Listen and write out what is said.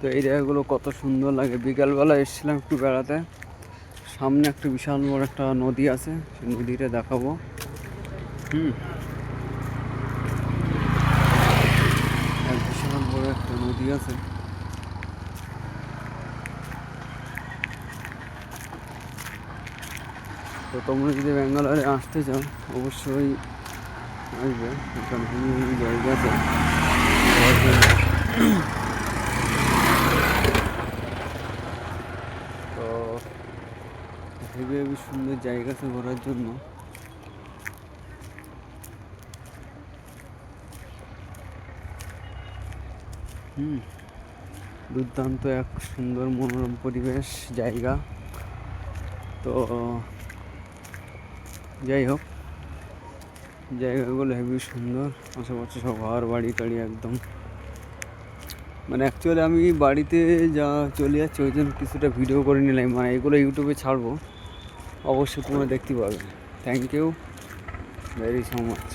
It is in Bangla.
তো এই জায়গাগুলো কত সুন্দর লাগে। বিকালবেলা এসেছিলাম একটু বেড়াতে, সামনে একটা বিশাল বড় একটা নদী আছে, সেই নদীটা দেখাবো। এক বিশাল বড় একটা নদী আছে। তো তোমরা যদি ব্যাঙ্গালোরে আসতে চাও অবশ্যই আসবে, এখানে হেভি জায়গা আছে। তো হেভি সুন্দর জায়গা আছে ঘোরার জন্য। দুর্দান্ত এক সুন্দর মনোরম পরিবেশ জায়গা। তো যাই হোক, জায়গাগুলো হেভি সুন্দর, আশেপাশে সব ঘর বাড়ি টাড়ি একদম, মানে অ্যাকচুয়ালি আমি বাড়িতে যা চলে যাচ্ছে ওই জন্য কিছুটা ভিডিও করে নিলাম, মানে এগুলো ইউটিউবে ছাড়বো, অবশ্যই তোমরা দেখতে পাবে। Thank you very so much.